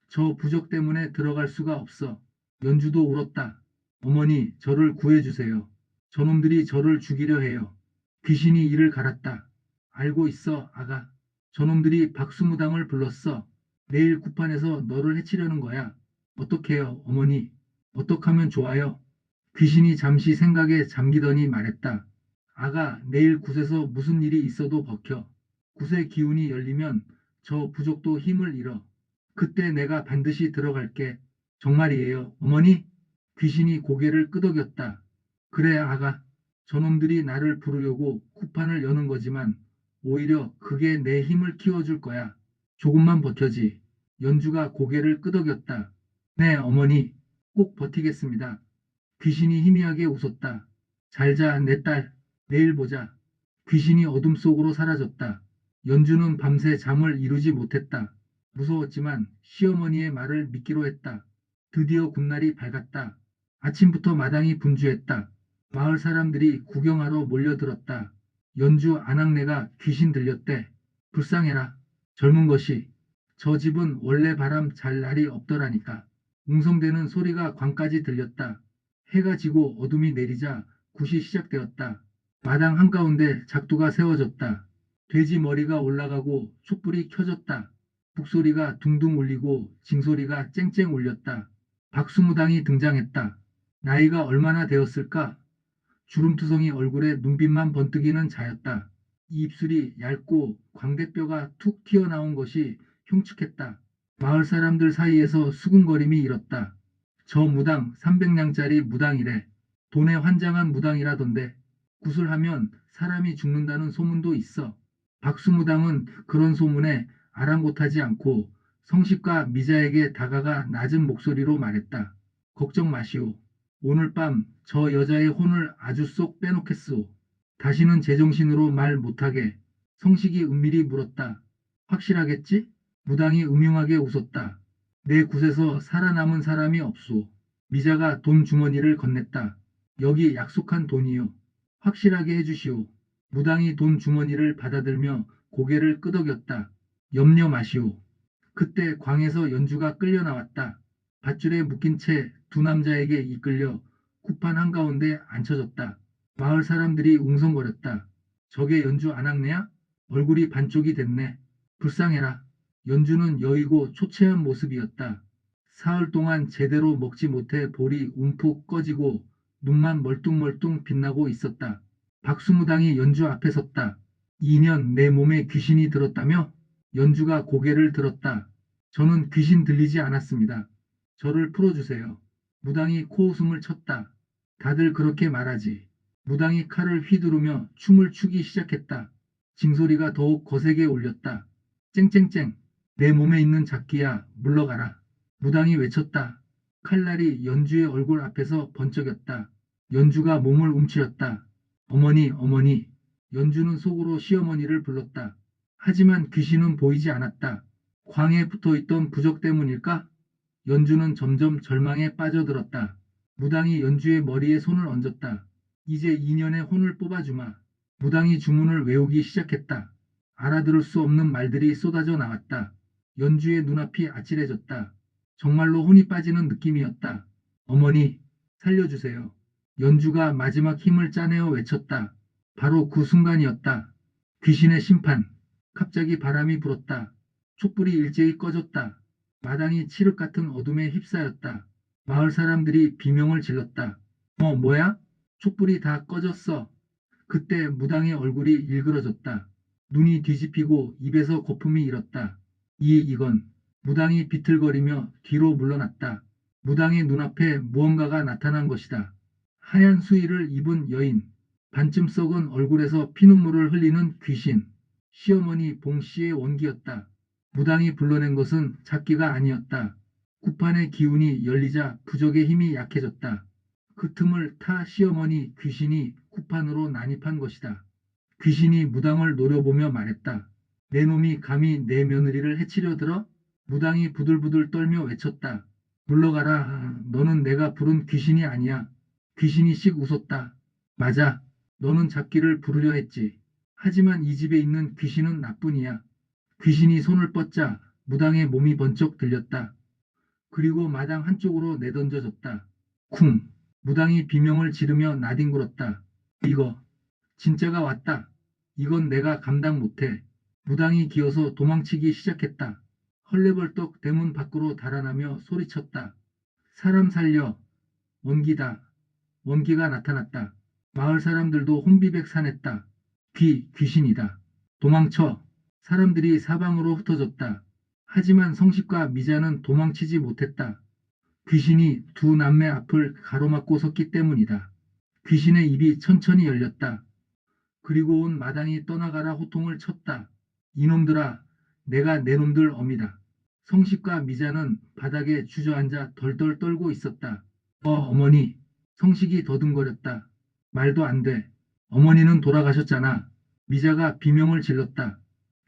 저 부적 때문에 들어갈 수가 없어. 연주도 울었다. 어머니, 저를 구해주세요. 저놈들이 저를 죽이려 해요. 귀신이 이를 갈았다. 알고 있어, 아가. 저놈들이 박수무당을 불렀어. 내일 구판에서 너를 해치려는 거야. 어떡해요, 어머니? 어떡하면 좋아요? 귀신이 잠시 생각에 잠기더니 말했다. 아가, 내일 굿에서 무슨 일이 있어도 버텨. 굿의 기운이 열리면 저 부족도 힘을 잃어. 그때 내가 반드시 들어갈게. 정말이에요, 어머니? 귀신이 고개를 끄덕였다. 그래, 아가. 저놈들이 나를 부르려고 쿠판을 여는 거지만 오히려 그게 내 힘을 키워줄 거야. 조금만 버텨지. 연주가 고개를 끄덕였다. 네, 어머니. 꼭 버티겠습니다. 귀신이 희미하게 웃었다. 잘 자, 내 딸. 내일 보자. 귀신이 어둠 속으로 사라졌다. 연주는 밤새 잠을 이루지 못했다. 무서웠지만 시어머니의 말을 믿기로 했다. 드디어 굿날이 밝았다. 아침부터 마당이 분주했다. 마을 사람들이 구경하러 몰려들었다. 연주 아낙네가 귀신 들렸대. 불쌍해라. 젊은 것이. 저 집은 원래 바람 잘 날이 없더라니까. 웅성대는 소리가 광까지 들렸다. 해가 지고 어둠이 내리자 굿이 시작되었다. 마당 한가운데 작두가 세워졌다. 돼지 머리가 올라가고 촛불이 켜졌다. 북소리가 둥둥 울리고 징소리가 쨍쨍 울렸다. 박수무당이 등장했다. 나이가 얼마나 되었을까? 주름투성이 얼굴에 눈빛만 번뜩이는 자였다. 이 입술이 얇고 광대뼈가 툭 튀어나온 것이 흉측했다. 마을 사람들 사이에서 수군거림이 일었다. 저 무당 300냥짜리 무당이래. 돈에 환장한 무당이라던데. 굿을 하면 사람이 죽는다는 소문도 있어. 박수무당은 그런 소문에 아랑곳하지 않고 성식과 미자에게 다가가 낮은 목소리로 말했다. 걱정 마시오. 오늘 밤 저 여자의 혼을 아주 쏙 빼놓겠소. 다시는 제정신으로 말 못하게. 성식이 은밀히 물었다. 확실하겠지? 무당이 음흉하게 웃었다. 내 굿에서 살아남은 사람이 없소. 미자가 돈 주머니를 건넸다. 여기 약속한 돈이요. 확실하게 해주시오. 무당이 돈 주머니를 받아들며 고개를 끄덕였다. 염려 마시오. 그때 광에서 연주가 끌려 나왔다. 밧줄에 묶인 채 두 남자에게 이끌려 쿠판 한가운데 앉혀졌다. 마을 사람들이 웅성거렸다. 저게 연주 아낙네야? 얼굴이 반쪽이 됐네. 불쌍해라. 연주는 여의고 초췌한 모습이었다. 사흘 동안 제대로 먹지 못해 볼이 움푹 꺼지고 눈만 멀뚱멀뚱 빛나고 있었다. 박수무당이 연주 앞에 섰다. 2년 내 몸에 귀신이 들었다며? 연주가 고개를 들었다. 저는 귀신 들리지 않았습니다. 저를 풀어주세요. 무당이 코웃음을 쳤다. 다들 그렇게 말하지. 무당이 칼을 휘두르며 춤을 추기 시작했다. 징소리가 더욱 거세게 울렸다. 쨍쨍쨍. 내 몸에 있는 잡기야 물러가라. 무당이 외쳤다. 칼날이 연주의 얼굴 앞에서 번쩍였다. 연주가 몸을 움츠렸다. 어머니, 어머니. 연주는 속으로 시어머니를 불렀다. 하지만 귀신은 보이지 않았다. 광에 붙어있던 부적 때문일까? 연주는 점점 절망에 빠져들었다. 무당이 연주의 머리에 손을 얹었다. 이제 2년의 혼을 뽑아주마. 무당이 주문을 외우기 시작했다. 알아들을 수 없는 말들이 쏟아져 나왔다. 연주의 눈앞이 아찔해졌다. 정말로 혼이 빠지는 느낌이었다. 어머니, 살려주세요. 연주가 마지막 힘을 짜내어 외쳤다. 바로 그 순간이었다. 귀신의 심판. 갑자기 바람이 불었다. 촛불이 일제히 꺼졌다. 마당이 칠흑 같은 어둠에 휩싸였다. 마을 사람들이 비명을 질렀다. 뭐야? 촛불이 다 꺼졌어. 그때 무당의 얼굴이 일그러졌다. 눈이 뒤집히고 입에서 거품이 일었다. 이건 무당이 비틀거리며 뒤로 물러났다. 무당의 눈앞에 무언가가 나타난 것이다. 하얀 수의를 입은 여인, 반쯤 썩은 얼굴에서 피눈물을 흘리는 귀신. 시어머니 봉씨의 원기였다. 무당이 불러낸 것은 잡기가 아니었다. 구판의 기운이 열리자 부적의 힘이 약해졌다. 그 틈을 타 시어머니 귀신이 구판으로 난입한 것이다. 귀신이 무당을 노려보며 말했다. 내 놈이 감히 내 며느리를 해치려 들어? 무당이 부들부들 떨며 외쳤다. 물러가라. 너는 내가 부른 귀신이 아니야. 귀신이 씩 웃었다. 맞아. 너는 잡기를 부르려 했지. 하지만 이 집에 있는 귀신은 나뿐이야. 귀신이 손을 뻗자 무당의 몸이 번쩍 들렸다. 그리고 마당 한쪽으로 내던져졌다. 쿵! 무당이 비명을 지르며 나뒹굴었다. 이거 진짜가 왔다. 이건 내가 감당 못해. 무당이 기어서 도망치기 시작했다. 헐레벌떡 대문 밖으로 달아나며 소리쳤다. 사람 살려. 원기다. 원기가 나타났다. 마을 사람들도 혼비백산했다. 귀신이다. 도망쳐. 사람들이 사방으로 흩어졌다. 하지만 성식과 미자는 도망치지 못했다. 귀신이 두 남매 앞을 가로막고 섰기 때문이다. 귀신의 입이 천천히 열렸다. 그리고 온 마당이 떠나가라 호통을 쳤다. 이놈들아, 내가 내 놈들 어미다. 성식과 미자는 바닥에 주저앉아 덜덜 떨고 있었다. 어머니. 성식이 더듬거렸다. 말도 안 돼. 어머니는 돌아가셨잖아. 미자가 비명을 질렀다.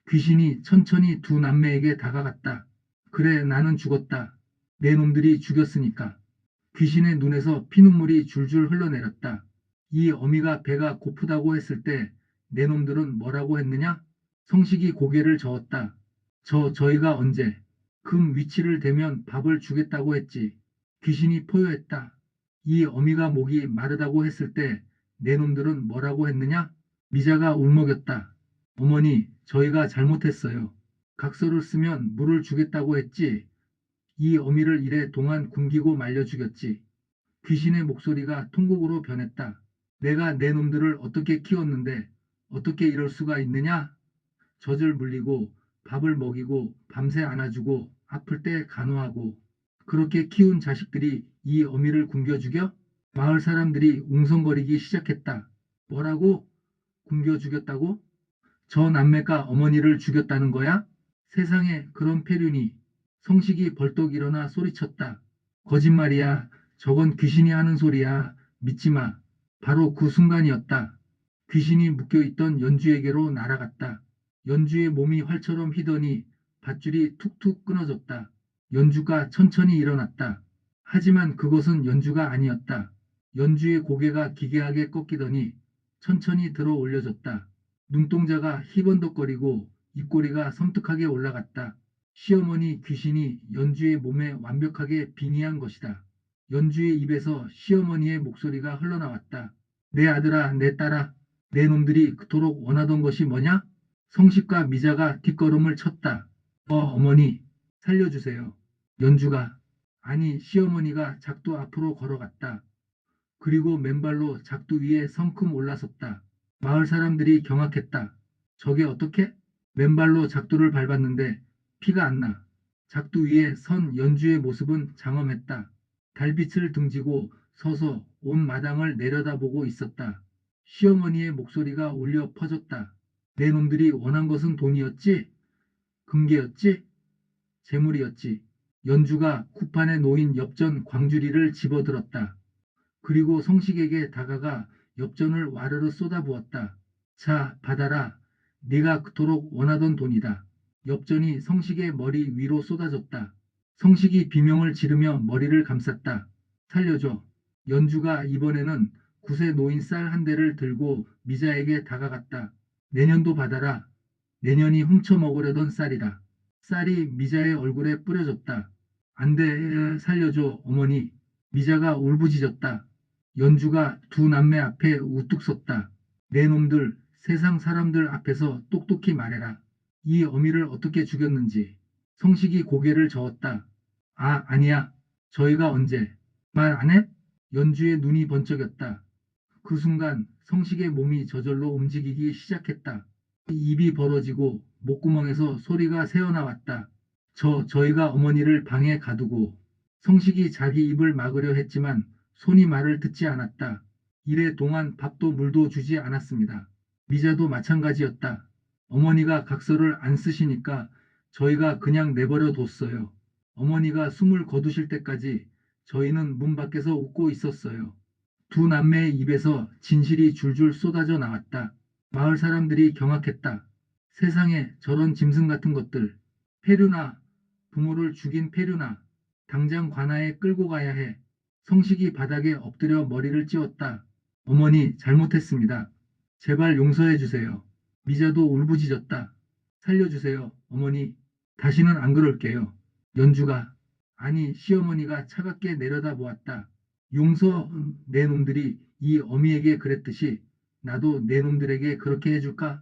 귀신이 천천히 두 남매에게 다가갔다. 그래, 나는 죽었다. 내 놈들이 죽였으니까. 귀신의 눈에서 피눈물이 줄줄 흘러내렸다. 이 어미가 배가 고프다고 했을 때 내 놈들은 뭐라고 했느냐? 성식이 고개를 저었다. 저희가 언제? 금 위치를 대면 밥을 주겠다고 했지. 귀신이 포효했다. 이 어미가 목이 마르다고 했을 때 내 놈들은 뭐라고 했느냐? 미자가 울먹였다. 어머니, 저희가 잘못했어요. 각서를 쓰면 물을 주겠다고 했지. 이 어미를 이래 동안 굶기고 말려 죽였지. 귀신의 목소리가 통곡으로 변했다. 내가 내 놈들을 어떻게 키웠는데 어떻게 이럴 수가 있느냐? 젖을 물리고 밥을 먹이고 밤새 안아주고 아플 때 간호하고 그렇게 키운 자식들이 이 어미를 굶겨 죽여? 마을 사람들이 웅성거리기 시작했다. 뭐라고? 굶겨 죽였다고? 저 남매가 어머니를 죽였다는 거야? 세상에 그런 폐륜이. 성식이 벌떡 일어나 소리쳤다. 거짓말이야. 저건 귀신이 하는 소리야. 믿지 마. 바로 그 순간이었다. 귀신이 묶여있던 연주에게로 날아갔다. 연주의 몸이 활처럼 휘더니 밧줄이 툭툭 끊어졌다. 연주가 천천히 일어났다. 하지만 그것은 연주가 아니었다. 연주의 고개가 기괴하게 꺾이더니 천천히 들어 올려졌다. 눈동자가 희번덕거리고 입꼬리가 섬뜩하게 올라갔다. 시어머니 귀신이 연주의 몸에 완벽하게 빙의한 것이다. 연주의 입에서 시어머니의 목소리가 흘러나왔다. 내 아들아, 내 딸아, 내 놈들이 그토록 원하던 것이 뭐냐? 성식과 미자가 뒷걸음을 쳤다. 어머니, 살려주세요. 연주가, 아니 시어머니가 작두 앞으로 걸어갔다. 그리고 맨발로 작두 위에 성큼 올라섰다. 마을 사람들이 경악했다. 저게 어떻게? 맨발로 작두를 밟았는데 피가 안 나. 작두 위에 선 연주의 모습은 장엄했다. 달빛을 등지고 서서 온 마당을 내려다보고 있었다. 시어머니의 목소리가 울려 퍼졌다. 내 놈들이 원한 것은 돈이었지? 금괴였지? 재물이었지. 연주가 쿠판에 놓인 엽전 광주리를 집어들었다. 그리고 성식에게 다가가 엽전을 와르르 쏟아부었다. 자, 받아라. 네가 그토록 원하던 돈이다. 엽전이 성식의 머리 위로 쏟아졌다. 성식이 비명을 지르며 머리를 감쌌다. 살려줘. 연주가 이번에는 굿에 놓인 쌀 한 대를 들고 미자에게 다가갔다. 내년도 받아라. 내년이 훔쳐 먹으려던 쌀이다. 쌀이 미자의 얼굴에 뿌려졌다. 안 돼, 살려줘, 어머니. 미자가 울부짖었다. 연주가 두 남매 앞에 우뚝 섰다. 내 놈들, 세상 사람들 앞에서 똑똑히 말해라. 이 어미를 어떻게 죽였는지. 성식이 고개를 저었다. 아니야. 저희가 언제? 말 안 해? 연주의 눈이 번쩍였다. 그 순간 성식의 몸이 저절로 움직이기 시작했다. 입이 벌어지고 목구멍에서 소리가 새어나왔다. 저희가 어머니를 방에 가두고 성식이 자기 입을 막으려 했지만 손이 말을 듣지 않았다. 이래 동안 밥도 물도 주지 않았습니다. 미자도 마찬가지였다. 어머니가 각서를 안 쓰시니까 저희가 그냥 내버려 뒀어요. 어머니가 숨을 거두실 때까지 저희는 문 밖에서 웃고 있었어요. 두 남매의 입에서 진실이 줄줄 쏟아져 나왔다. 마을 사람들이 경악했다. 세상에 저런 짐승 같은 것들. 페류나, 부모를 죽인 페류나, 당장 관아에 끌고 가야 해. 성식이 바닥에 엎드려 머리를 찧었다. 어머니, 잘못했습니다. 제발 용서해 주세요. 미자도 울부짖었다. 살려주세요, 어머니. 다시는 안 그럴게요. 연주가, 아니, 시어머니가 차갑게 내려다보았다. 용서, 내 놈들이 이 어미에게 그랬듯이 나도 내 놈들에게 그렇게 해줄까?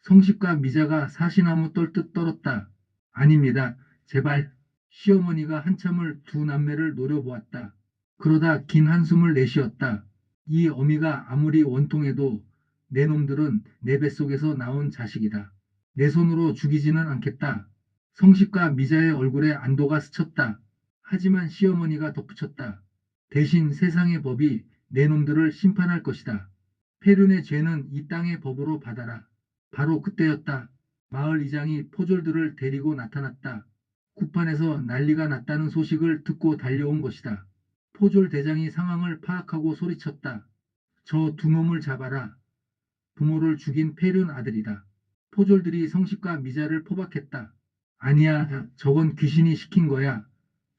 성식과 미자가 사시나무 떨듯 떨었다. 아닙니다. 제발. 시어머니가 한참을 두 남매를 노려보았다. 그러다 긴 한숨을 내쉬었다. 이 어미가 아무리 원통해도 내 놈들은 내 뱃속에서 나온 자식이다. 내 손으로 죽이지는 않겠다. 성식과 미자의 얼굴에 안도가 스쳤다. 하지만 시어머니가 덧붙였다. 대신 세상의 법이 내 놈들을 심판할 것이다. 페륜의 죄는 이 땅의 법으로 받아라. 바로 그때였다. 마을 이장이 포졸들을 데리고 나타났다. 구판에서 난리가 났다는 소식을 듣고 달려온 것이다. 포졸 대장이 상황을 파악하고 소리쳤다. 저 두 놈을 잡아라. 부모를 죽인 페륜 아들이다. 포졸들이 성식과 미자를 포박했다. 아니야, 저건 귀신이 시킨 거야.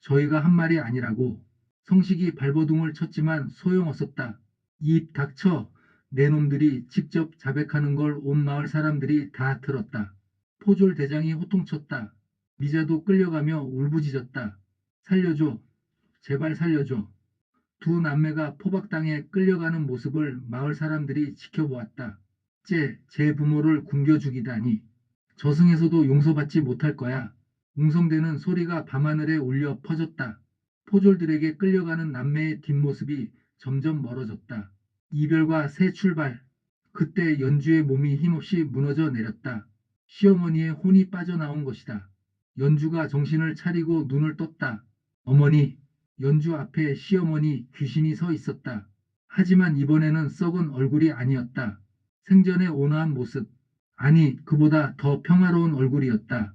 저희가 한 말이 아니라고. 성식이 발버둥을 쳤지만 소용없었다. 입 닥쳐. 내 놈들이 직접 자백하는 걸 온 마을 사람들이 다 들었다. 포졸 대장이 호통쳤다. 미자도 끌려가며 울부짖었다. 살려줘. 제발 살려줘. 두 남매가 포박당해 끌려가는 모습을 마을 사람들이 지켜보았다. 제 부모를 굶겨 죽이다니. 저승에서도 용서받지 못할 거야. 웅성대는 소리가 밤하늘에 울려 퍼졌다. 포졸들에게 끌려가는 남매의 뒷모습이 점점 멀어졌다. 이별과 새 출발. 그때 연주의 몸이 힘없이 무너져 내렸다. 시어머니의 혼이 빠져나온 것이다. 연주가 정신을 차리고 눈을 떴다. 어머니. 연주 앞에 시어머니 귀신이 서 있었다. 하지만 이번에는 썩은 얼굴이 아니었다. 생전의 온화한 모습. 아니, 그보다 더 평화로운 얼굴이었다.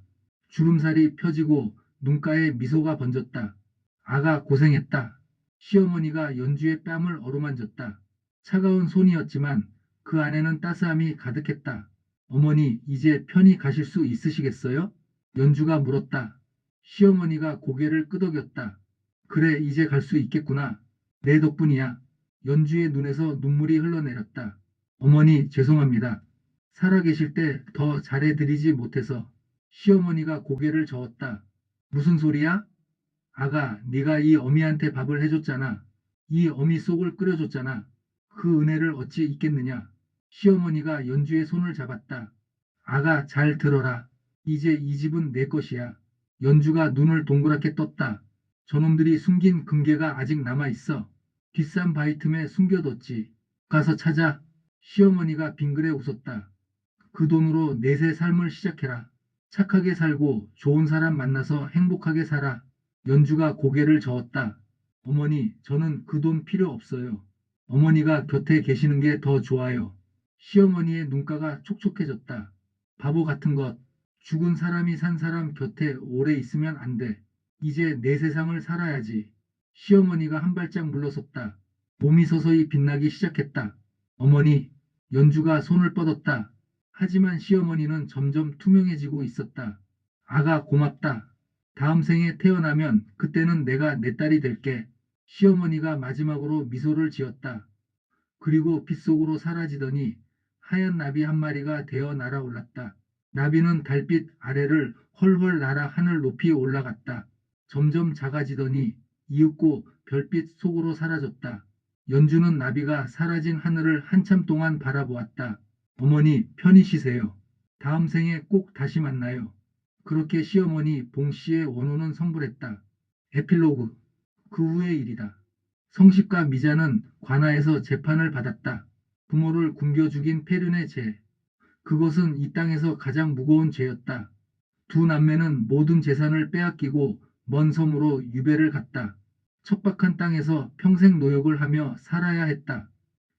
주름살이 펴지고 눈가에 미소가 번졌다. 아가 고생했다. 시어머니가 연주의 뺨을 어루만졌다. 차가운 손이었지만 그 안에는 따스함이 가득했다. 어머니, 이제 편히 가실 수 있으시겠어요? 연주가 물었다. 시어머니가 고개를 끄덕였다. 그래, 이제 갈 수 있겠구나. 내 덕분이야. 연주의 눈에서 눈물이 흘러내렸다. 어머니, 죄송합니다. 살아계실 때 더 잘해드리지 못해서. 시어머니가 고개를 저었다. 무슨 소리야? 아가, 네가 이 어미한테 밥을 해줬잖아. 이 어미 속을 끓여줬잖아. 그 은혜를 어찌 잊겠느냐. 시어머니가 연주의 손을 잡았다. 아가, 잘 들어라. 이제 이 집은 내 것이야. 연주가 눈을 동그랗게 떴다. 저놈들이 숨긴 금괴가 아직 남아있어. 뒷산 바위 틈에 숨겨뒀지. 가서 찾아. 시어머니가 빙그레 웃었다. 그 돈으로 내세 삶을 시작해라. 착하게 살고 좋은 사람 만나서 행복하게 살아. 연주가 고개를 저었다. 어머니, 저는 그 돈 필요 없어요. 어머니가 곁에 계시는 게 더 좋아요. 시어머니의 눈가가 촉촉해졌다. 바보 같은 것. 죽은 사람이 산 사람 곁에 오래 있으면 안 돼. 이제 내 세상을 살아야지. 시어머니가 한 발짝 물러섰다. 몸이 서서히 빛나기 시작했다. 어머니. 연주가 손을 뻗었다. 하지만 시어머니는 점점 투명해지고 있었다. 아가, 고맙다. 다음 생에 태어나면 그때는 내가 내 딸이 될게. 시어머니가 마지막으로 미소를 지었다. 그리고 빗속으로 사라지더니 하얀 나비 한 마리가 되어 날아올랐다. 나비는 달빛 아래를 헐헐 날아 하늘 높이 올라갔다. 점점 작아지더니 이윽고 별빛 속으로 사라졌다. 연주는 나비가 사라진 하늘을 한참 동안 바라보았다. 어머니, 편히 쉬세요. 다음 생에 꼭 다시 만나요. 그렇게 시어머니 봉씨의 원혼은 성불했다. 에필로그. 그 후의 일이다. 성식과 미자는 관아에서 재판을 받았다. 부모를 굶겨 죽인 폐륜의 죄. 그것은 이 땅에서 가장 무거운 죄였다. 두 남매는 모든 재산을 빼앗기고 먼 섬으로 유배를 갔다. 척박한 땅에서 평생 노역을 하며 살아야 했다.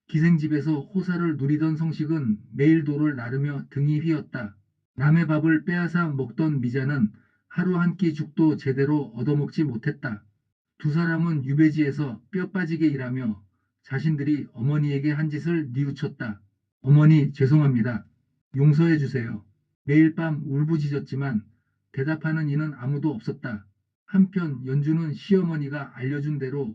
기생집에서 호사를 누리던 성식은 매일 돌을 나르며 등이 휘었다. 남의 밥을 빼앗아 먹던 미자는 하루 한 끼 죽도 제대로 얻어먹지 못했다. 두 사람은 유배지에서 뼈 빠지게 일하며 자신들이 어머니에게 한 짓을 뉘우쳤다. 어머니, 죄송합니다. 용서해 주세요. 매일 밤 울부짖었지만 대답하는 이는 아무도 없었다. 한편 연주는 시어머니가 알려준 대로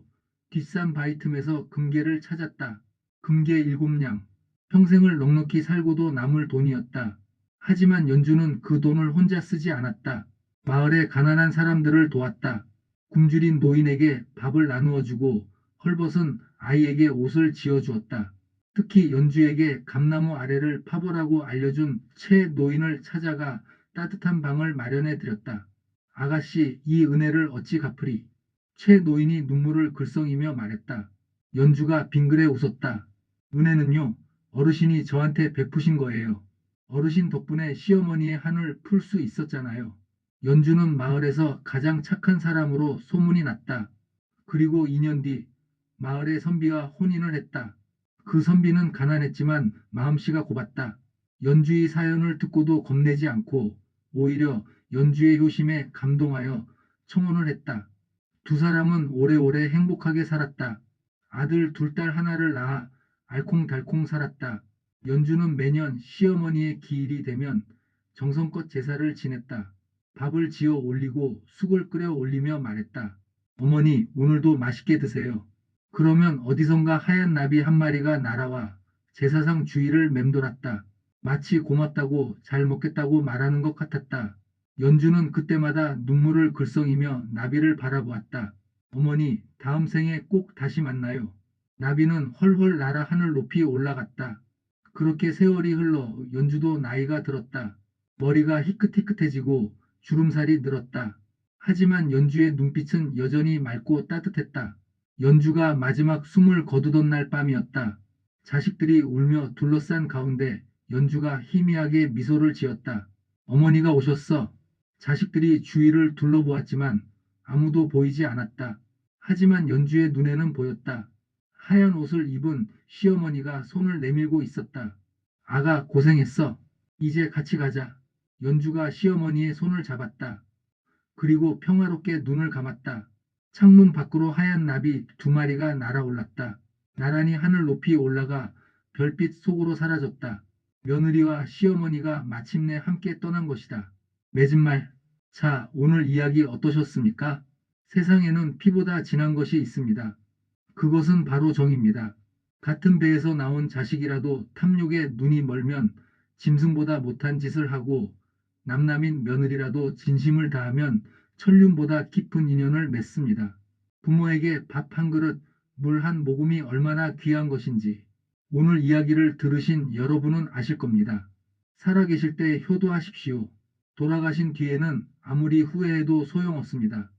뒷산 바위 틈에서 금괴를 찾았다. 금괴 7냥. 평생을 넉넉히 살고도 남을 돈이었다. 하지만 연주는 그 돈을 혼자 쓰지 않았다. 마을의 가난한 사람들을 도왔다. 굶주린 노인에게 밥을 나누어 주고 헐벗은 아이에게 옷을 지어 주었다. 특히 연주에게 감나무 아래를 파보라고 알려준 채 노인을 찾아가 따뜻한 방을 마련해 드렸다. 아가씨, 이 은혜를 어찌 갚으리? 채 노인이 눈물을 글썽이며 말했다. 연주가 빙그레 웃었다. 은혜는요, 어르신이 저한테 베푸신 거예요. 어르신 덕분에 시어머니의 한을 풀 수 있었잖아요. 연주는 마을에서 가장 착한 사람으로 소문이 났다. 그리고 2년 뒤 마을의 선비와 혼인을 했다. 그 선비는 가난했지만 마음씨가 곱았다. 연주의 사연을 듣고도 겁내지 않고 오히려 연주의 효심에 감동하여 청혼을 했다. 두 사람은 오래오래 행복하게 살았다. 아들 둘 딸 하나를 낳아 알콩달콩 살았다. 연주는 매년 시어머니의 기일이 되면 정성껏 제사를 지냈다. 밥을 지어 올리고 쑥을 끓여 올리며 말했다. 어머니, 오늘도 맛있게 드세요. 그러면 어디선가 하얀 나비 한 마리가 날아와 제사상 주위를 맴돌았다. 마치 고맙다고 잘 먹겠다고 말하는 것 같았다. 연주는 그때마다 눈물을 글썽이며 나비를 바라보았다. 어머니, 다음 생에 꼭 다시 만나요. 나비는 헐헐 날아 하늘 높이 올라갔다. 그렇게 세월이 흘러 연주도 나이가 들었다. 머리가 희끗희끗해지고 주름살이 늘었다. 하지만 연주의 눈빛은 여전히 맑고 따뜻했다. 연주가 마지막 숨을 거두던 날 밤이었다. 자식들이 울며 둘러싼 가운데 연주가 희미하게 미소를 지었다. 어머니가 오셨어. 자식들이 주위를 둘러보았지만 아무도 보이지 않았다. 하지만 연주의 눈에는 보였다. 하얀 옷을 입은 시어머니가 손을 내밀고 있었다. 아가, 고생했어. 이제 같이 가자. 연주가 시어머니의 손을 잡았다. 그리고 평화롭게 눈을 감았다. 창문 밖으로 하얀 나비 2마리가 날아올랐다. 나란히 하늘 높이 올라가 별빛 속으로 사라졌다. 며느리와 시어머니가 마침내 함께 떠난 것이다. 맺은 말. 자, 오늘 이야기 어떠셨습니까? 세상에는 피보다 진한 것이 있습니다. 그것은 바로 정입니다. 같은 배에서 나온 자식이라도 탐욕에 눈이 멀면 짐승보다 못한 짓을 하고 남남인 며느리라도 진심을 다하면 천륜보다 깊은 인연을 맺습니다. 부모에게 밥 한 그릇, 물 한 모금이 얼마나 귀한 것인지 오늘 이야기를 들으신 여러분은 아실 겁니다. 살아계실 때 효도하십시오. 돌아가신 뒤에는 아무리 후회해도 소용없습니다.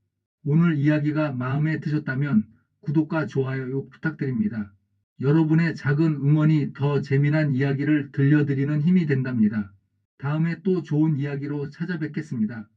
오늘 이야기가 마음에 드셨다면 구독과 좋아요 부탁드립니다. 여러분의 작은 응원이 더 재미난 이야기를 들려드리는 힘이 된답니다. 다음에 또 좋은 이야기로 찾아뵙겠습니다.